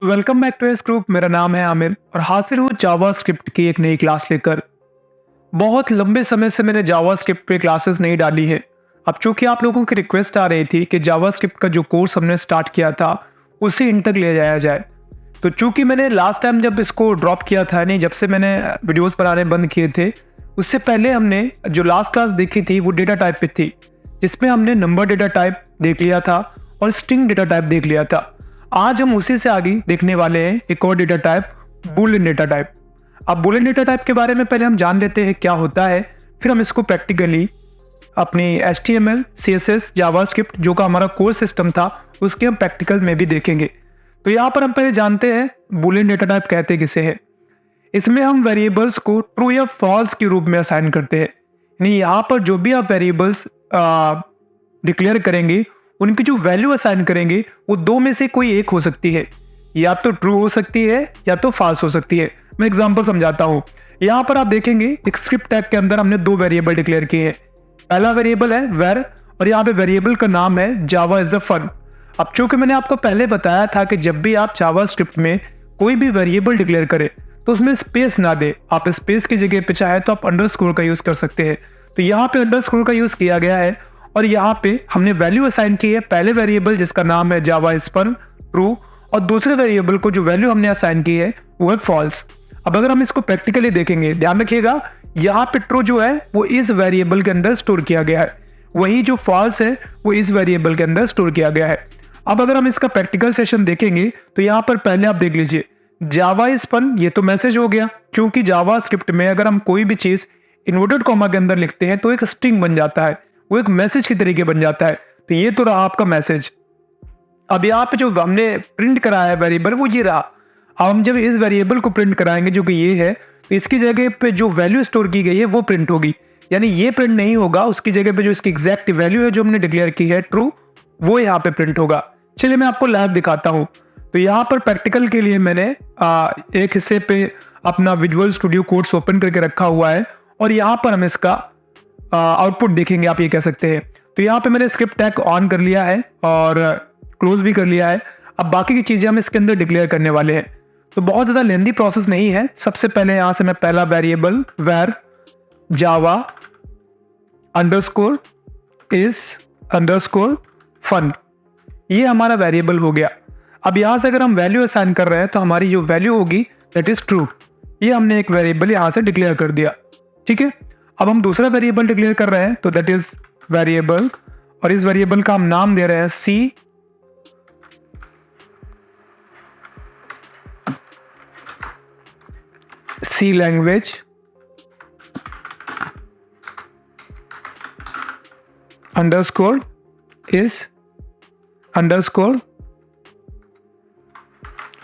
Welcome back to S group. मेरा नाम है आमिर और हाजिर हूँ जावास्क्रिप्ट की एक नई क्लास लेकर। बहुत लंबे समय से मैंने जावास्क्रिप्ट पे क्लासेस नहीं डाली है। अब चूंकि आप लोगों की रिक्वेस्ट आ रही थी कि जावास्क्रिप्ट का जो कोर्स हमने स्टार्ट किया था उसे इन तक ले जाया जाए, तो चूंकि मैंने लास्ट टाइम जब इसको ड्रॉप किया था, नहीं जब से मैंने वीडियोस बनाने बंद किए थे, उससे पहले हमने जो लास्ट क्लास देखी थी वो डेटा टाइप पे थी, जिसमें हमने नंबर डेटा टाइप देख लिया था और स्ट्रिंग डेटा टाइप देख लिया था। आज हम उसी से आगे देखने वाले हैं एक और data type, Boolean data type. अब बूलियन डेटा टाइप के बारे में पहले हम जान लेते हैं क्या होता है, फिर हम इसको प्रैक्टिकली अपनी HTML, CSS, जावास्क्रिप्ट जो का हमारा कोर सिस्टम था उसके हम प्रैक्टिकल में भी देखेंगे। तो यहाँ पर हम पहले जानते हैं बूलियन डेटा टाइप कहते किसे है। इसमें हम वेरिएबल्स को ट्रू या फॉल्स के रूप में असाइन करते हैं। यानी यहाँ पर जो भी आप वेरिएबल्स डिक्लेयर करेंगे, उनकी जो वैल्यू असाइन करेंगे वो दो में से कोई एक हो सकती है, या तो ट्रू हो सकती है या तो फॉल्स हो सकती है। मैं एग्जांपल समझाता हूँ। यहाँ पर आप देखेंगे एक स्क्रिप्ट टैग के अंदर हमने दो वेरिएबल डिक्लेयर किए हैं। पहला वेरिएबल है वेर और यहाँ पे वेरिएबल का नाम है जावा इज अ फन। अब चूंकि मैंने आपको पहले बताया था कि जब भी आप जावास्क्रिप्ट में कोई भी वेरिएबल डिक्लेयर करें तो उसमें स्पेस ना दे। आप स्पेस की जगह पे चाहे तो आप अंडरस्कोर का यूज कर सकते हैं। तो यहाँ पे अंडरस्कोर का यूज किया गया है और यहाँ पे हमने वैल्यू असाइन की है। पहले वेरिएबल जिसका नाम है जावा इज फन ट्रू, और दूसरे वेरिएबल को जो वैल्यू हमने असाइन की है वो है फॉल्स। अब अगर हम इसको प्रैक्टिकली देखेंगे, ध्यान रखिएगा, यहाँ पे ट्रू जो है वो इस वेरिएबल के अंदर स्टोर किया गया है, वही जो फॉल्स है वो इस वेरिएबल के अंदर स्टोर किया गया है। अब अगर हम इसका प्रैक्टिकल सेशन देखेंगे तो यहाँ पर पहले आप देख लीजिए जावा इज फन, ये तो मैसेज हो गया। क्योंकि जावा स्क्रिप्ट में अगर हम कोई भी चीज इन्वर्टेड कॉमा के अंदर लिखते हैं तो एक स्ट्रिंग बन जाता है, वो एक मैसेज के तरीके बन जाता है। तो ये तो रहा आपका मैसेज। अब यहाँ पे जो हमने प्रिंट कराया है वेरिएबल वो ये रहा। अब हम जब इस वेरिएबल को प्रिंट कराएंगे जो कि ये है, तो इसकी जगह पे जो वैल्यू स्टोर की गई है वो प्रिंट होगी। यानी ये प्रिंट नहीं होगा, उसकी जगह पे जो इसकी एग्जैक्ट वैल्यू है जो हमने डिक्लेयर की है ट्रू, वो यहाँ पे प्रिंट होगा। चलिए मैं आपको लाइव दिखाता हूँ। तो यहाँ पर प्रैक्टिकल के लिए मैंने एक हिस्से पे अपना विजुअल स्टूडियो कोड्स ओपन करके रखा हुआ है और यहाँ पर हम इसका आउटपुट देखेंगे, आप ये कह सकते हैं। तो यहाँ पे मैंने स्क्रिप्ट टैग ऑन कर लिया है और क्लोज भी कर लिया है। अब बाकी की चीज़ें हम इसके अंदर डिक्लेयर करने वाले हैं, तो बहुत ज़्यादा लेंदी प्रोसेस नहीं है। सबसे पहले यहाँ से मैं पहला variable var Java underscore is underscore fun, ये हमारा वेरिएबल हो गया। अब यहाँ से अगर हम वैल्यू असाइन कर रहे हैं तो हमारी जो वैल्यू होगी दैट इज ट्रू। ये हमने एक वेरिएबल यहाँ से डिक्लेयर कर दिया, ठीक है। अब हम दूसरा वेरिएबल डिक्लेयर कर रहे हैं तो दैट इज वेरिएबल, और इस वेरिएबल का हम नाम दे रहे हैं C language underscore is underscore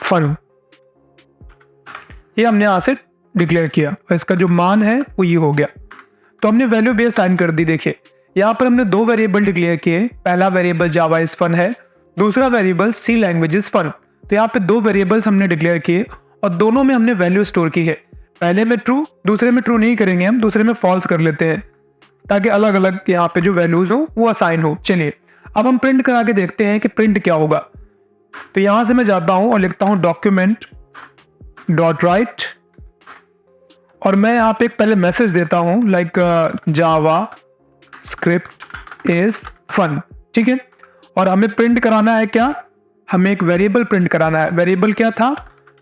fun. ये हमने यहां से डिक्लेयर किया और इसका जो मान है वो ये हो गया। तो हमने वैल्यू भी असाइन कर दी। देखिए यहाँ पर हमने दो वेरिएबल डिक्लेयर किए। पहला वेरिएबल जावा इज फन है, दूसरा variable C language is fun. तो यहाँ पे दो वेरिएबल्स हमने डिक्लेयर किए और दोनों में हमने वैल्यू स्टोर की है। पहले में ट्रू, दूसरे में ट्रू नहीं करेंगे, हम दूसरे में फॉल्स कर लेते हैं ताकि अलग अलग यहाँ पे जो वैल्यूज हो वो असाइन हो। चलिए अब हम प्रिंट करा के देखते हैं कि प्रिंट क्या होगा। तो यहां से मैं जाता हूं और लिखता हूं डॉक्यूमेंट डॉट राइट, और मैं यहाँ पे एक पहले मैसेज देता हूं like JavaScript is fun, ठीक है। और हमें प्रिंट कराना है क्या, हमें एक वेरिएबल प्रिंट कराना है। वेरिएबल क्या था,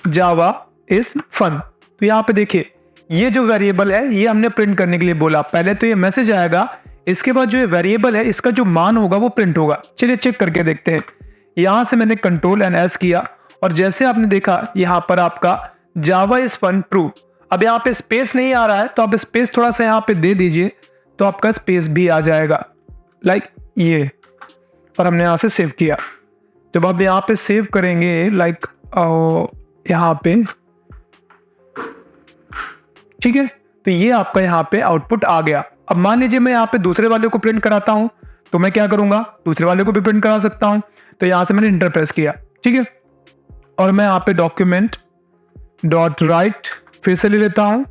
जावा इज फन। तो यहाँ पे देखिए ये जो वेरिएबल है ये हमने प्रिंट करने के लिए बोला। पहले तो ये मैसेज आएगा, इसके बाद जो ये वेरिएबल है इसका जो मान होगा वो प्रिंट होगा। चलिए चेक करके देखते हैं। यहां से मैंने कंट्रोल एंड एस किया और जैसे आपने देखा यहाँ पर आपका जावा इज फन ट्रू। अब यहाँ पे स्पेस नहीं आ रहा है तो आप स्पेस थोड़ा सा यहाँ पे दे दीजिए तो आपका स्पेस भी आ जाएगा लाइक ये। और हमने यहाँ से सेव किया। जब आप यहाँ पे सेव करेंगे लाइक यहाँ पे, ठीक है, तो ये आपका यहाँ पे आउटपुट आ गया। अब मान लीजिए मैं यहाँ पे दूसरे वाले को प्रिंट कराता हूं तो मैं क्या करूंगा, दूसरे वाले को भी प्रिंट करा सकता हूं। तो यहां से मैंने इंटर प्रेस किया, ठीक है, और मैं यहाँ पे डॉक्यूमेंट डॉट राइट फिर से ले लेता हूं।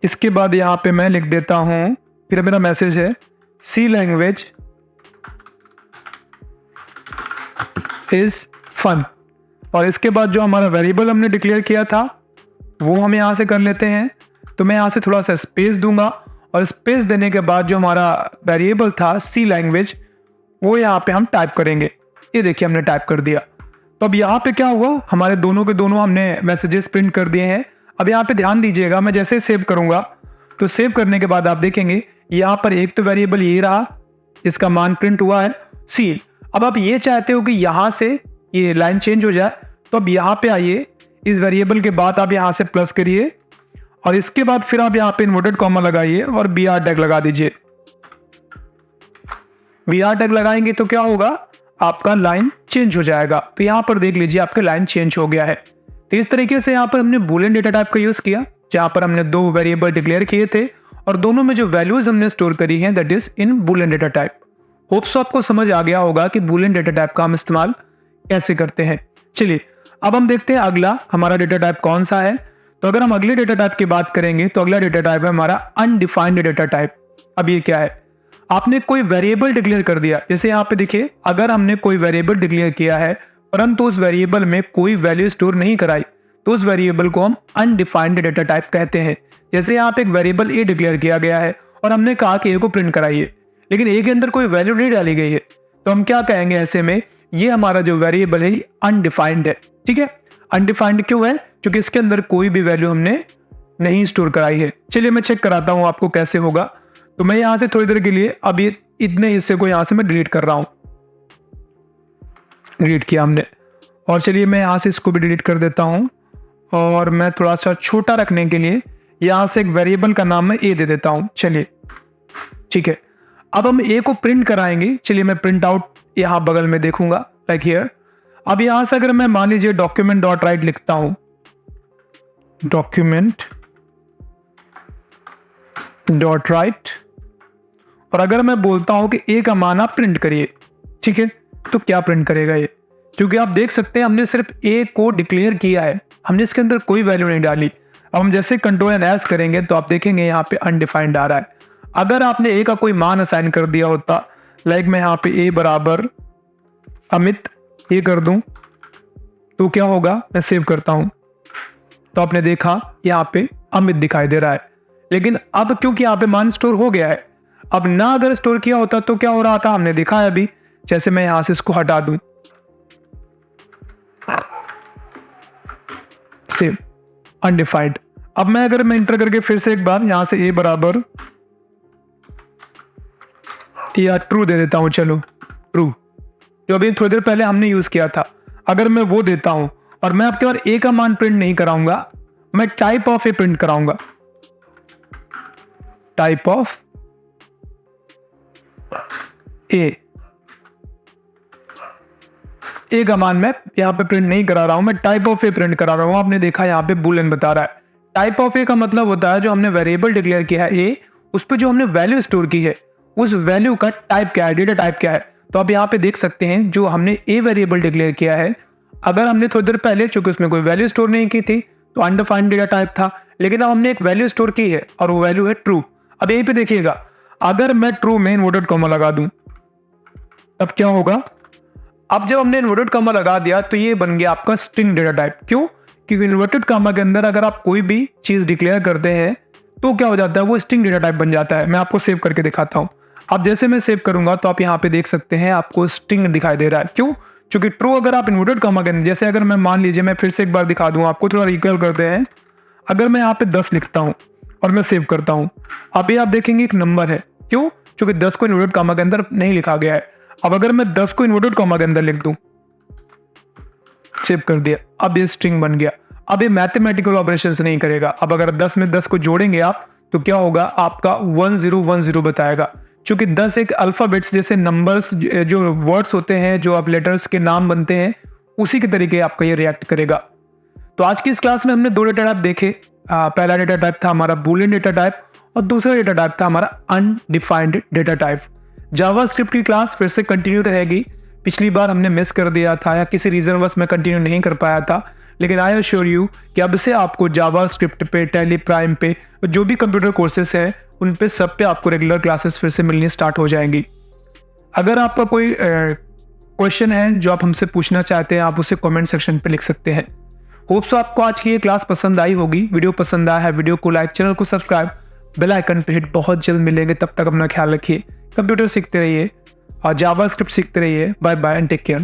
इसके बाद यहाँ पे मैं लिख देता हूं, फिर मेरा मैसेज है सी लैंग्वेज इज फन। और इसके बाद जो हमारा वेरिएबल हमने डिक्लेयर किया था वो हम यहाँ से कर लेते हैं। तो मैं यहाँ से थोड़ा सा स्पेस दूंगा और स्पेस देने के बाद जो हमारा वेरिएबल था सी लैंग्वेज वो यहाँ पे हम टाइप करेंगे। ये देखिए हमने टाइप कर दिया। तो अब यहाँ पे क्या हुआ, हमारे दोनों के दोनों हमने मैसेजेस प्रिंट कर दिए हैं। अब यहाँ पे ध्यान दीजिएगा, मैं जैसे सेव करूंगा तो सेव करने के बाद आप देखेंगे यहाँ पर एक तो वेरिएबल ये रहा जिसका मान प्रिंट हुआ है सी। अब आप ये चाहते हो कि यहाँ से ये लाइन चेंज हो जाए, तो अब यहाँ पे आइए, इस वेरिएबल के बाद आप यहाँ से प्लस करिए और इसके बाद फिर आप यहाँ पे इन्वर्टेड कॉमा लगाइए और बी आर टैग लगा दीजिए। बी आर टैग लगाएंगे तो क्या होगा, आपका लाइन चेंज हो जाएगा। तो यहाँ पर देख लीजिए आपका लाइन चेंज हो गया है। तो इस तरीके से यहाँ पर हमने बूलियन डेटा टाइप का यूज किया, जहाँ पर हमने दो वेरिएबल डिक्लेयर किए थे और दोनों में जो वैल्यूज हमने स्टोर करी हैं that is in Boolean data type. Hopes आपको समझ आ गया होगा कि बूलियन डेटा टाइप का हम इस्तेमाल कैसे करते हैं। चलिए अब हम देखते हैं अगला हमारा डेटा टाइप कौन सा है। तो अगर हम अगले डेटा टाइप की बात करेंगे तो अगला डेटा टाइप है हमारा अनडिफाइंड डेटा टाइप। अब ये क्या है, आपने कोई वेरिएबल डिक्लेयर कर दिया, जैसे यहाँ पे देखिए अगर हमने कोई वेरिएबल डिक्लेयर किया है परंतु उस वेरिएबल में कोई वैल्यू स्टोर नहीं कराई तो उस वेरिएबल को हम अनडिफाइंड डेटा टाइप कहते हैं। जैसे यहाँ पे एक वेरिएबल ए डिक्लेयर किया गया है और हमने कहा कि ए को प्रिंट कराइए, लेकिन ए के अंदर कोई वैल्यू नहीं डाली गई है, तो हम क्या कहेंगे ऐसे में, ये हमारा जो वेरिएबल है अनडिफाइंड है। ठीक है, अनडिफाइंड क्यों है, क्योंकि इसके अंदर कोई भी वैल्यू हमने नहीं स्टोर कराई है। चलिए मैं चेक कराता हूं आपको कैसे होगा। तो मैं यहां से थोड़ी देर के लिए अब ये इतने हिस्से को यहां से मैं डिलीट कर रहा हूं। डिलीट किया हमने और चलिए मैं यहां से इसको भी डिलीट कर देता हूं और मैं थोड़ा सा छोटा रखने के लिए यहां से एक वेरिएबल का नाम मैं ए दे देता हूं। चलिए ठीक है, अब हम ए को प्रिंट कराएंगे। चलिए मैं प्रिंट आउट यहां बगल में देखूंगा लाइक हियर। अब यहां से अगर मैं मान लीजिए डॉक्यूमेंट डॉट राइट लिखता हूं, डॉक्यूमेंट डॉट राइट, और अगर मैं बोलता हूं कि ए का मान आप प्रिंट करिए, ठीक है, तो क्या प्रिंट करेगा ये, क्योंकि आप देख सकते हैं हमने सिर्फ ए को डिक्लेयर किया है, हमने इसके अंदर कोई वैल्यू नहीं डाली। अब हम जैसे कंट्रोल एंड एस करेंगे तो आप देखेंगे यहाँ पे अनडिफाइंड आ रहा है। अगर आपने ए का कोई मान असाइन कर दिया होता, लाइक मैं यहाँ पे ए बराबर अमित ये कर दूं, तो क्या होगा, मैं सेव करता हूं तो आपने देखा यहाँ पे अमित दिखाई दे रहा है। लेकिन अब क्योंकि यहाँ पे मान स्टोर हो गया है, अब ना अगर स्टोर किया होता तो क्या हो रहा था, हमने देखा है अभी। जैसे मैं यहां से इसको हटा दूं, सेव अनडिफाइंड। अब मैं अगर मैं इंटर करके फिर से एक बार यहां से ए बराबर या ट्रू दे देता हूं, चलो ट्रू, जो अभी थोड़ी देर पहले हमने यूज किया था, अगर मैं वो देता हूं और मैं आपके बार ए का मान प्रिंट नहीं कराऊंगा, मैं टाइप ऑफ ए प्रिंट कराऊंगा। टाइप ऑफ ए का मान मैं यहां पे प्रिंट नहीं करा रहा हूं, मैं टाइप ऑफ ए प्रिंट करा रहा हूं। आपने देखा यहां पे बूलियन बता रहा है। टाइप ऑफ ए का मतलब होता है जो हमने वेरिएबल डिक्लेयर किया है ए, उस पर जो हमने वैल्यू स्टोर की है उस वैल्यू का टाइप क्या है, डेटा टाइप क्या है। तो आप यहाँ पे देख सकते हैं जो हमने ए वेरिएबल डिक्लेयर किया है, अगर हमने थोड़ी देर पहले चूंकि उसमें कोई वैल्यू स्टोर नहीं की थी तो अनडिफाइंड डेटा टाइप था, लेकिन अब हमने एक वैल्यू स्टोर की है और वो वैल्यू है ट्रू। अब यहीं पे देखिएगा, अगर मैं ट्रू में इन्वर्टेड कॉमा लगा दूं तब क्या होगा, अब जब हमने इन्वर्टेड कॉमा लगा दिया तो ये बन गया आपका स्ट्रिंग डेटा टाइप। क्यों, क्योंकि इन्वर्टेड कॉमा के अंदर अगर आप कोई भी चीज डिक्लेयर करते हैं तो क्या हो जाता है, वो स्ट्रिंग डेटा टाइप बन जाता है। मैं आपको सेव करके दिखाता हूं। अब जैसे मैं सेव करूंगा तो आप यहाँ पे देख सकते हैं आपको स्ट्रिंग दिखाई दे रहा है। क्यों, क्योंकि ट्रू अगर आप इन्वर्टेड कॉमा के अंदर, जैसे अगर मैं मान लीजिए मैं फिर से एक बार दिखा दूं आपको, थोड़ा रिकॉल करते हैं। अगर मैं यहाँ पे 10 लिखता हूं और मैं सेव करता हूं, अभी आप देखेंगे एक नंबर है। क्यों, क्योंकि 10 को इन्वर्टेड कॉमा के अंदर नहीं लिखा गया है। अब अगर मैं 10 को इन्वर्टेड कॉमा के अंदर लिख दूं, सेव कर दिया, अब ये स्ट्रिंग बन गया। अब ये मैथमेटिकल ऑपरेशंस नहीं करेगा। अब अगर 10 में 10 को जोड़ेंगे आप तो क्या होगा, आपका 1010 बताएगा। क्योंकि 10 एक अल्फाबेट्स जैसे नंबर्स, जो वर्ड्स होते हैं, जो आप लेटर्स के नाम बनते हैं, उसी के तरीके आपका ये रिएक्ट करेगा। तो आज की इस क्लास में हमने दो डेटा टाइप देखे। पहला डेटा टाइप था हमारा बूलियन डेटा टाइप और दूसरा डेटा टाइप था हमारा अनडिफाइंड डेटा टाइप। जावास्क्रिप्ट की क्लास फिर से कंटिन्यू रहेगी। पिछली बार हमने मिस कर दिया था या किसी रीजनवश मैं कंटिन्यू नहीं कर पाया था, लेकिन आई एश्योर यू कि अब से आपको जावास्क्रिप्ट पे, टैली प्राइम पे, जो भी कंप्यूटर कोर्सेस हैं उन पे सब पे आपको रेगुलर क्लासेस फिर से मिलनी स्टार्ट हो जाएंगी। अगर आपका कोई क्वेश्चन है जो आप हमसे पूछना चाहते हैं, आप उसे कमेंट सेक्शन पे लिख सकते हैं। होप्स आपको आज की ये क्लास पसंद आई होगी। वीडियो पसंद आया है, वीडियो को लाइक, चैनल को सब्सक्राइब, बेल आइकन पे हिट। बहुत जल्द मिलेंगे, तब तक अपना ख्याल रखिए, कंप्यूटर सीखते रहिए और जावास्क्रिप्ट सीखते रहिए। Bye bye and take care.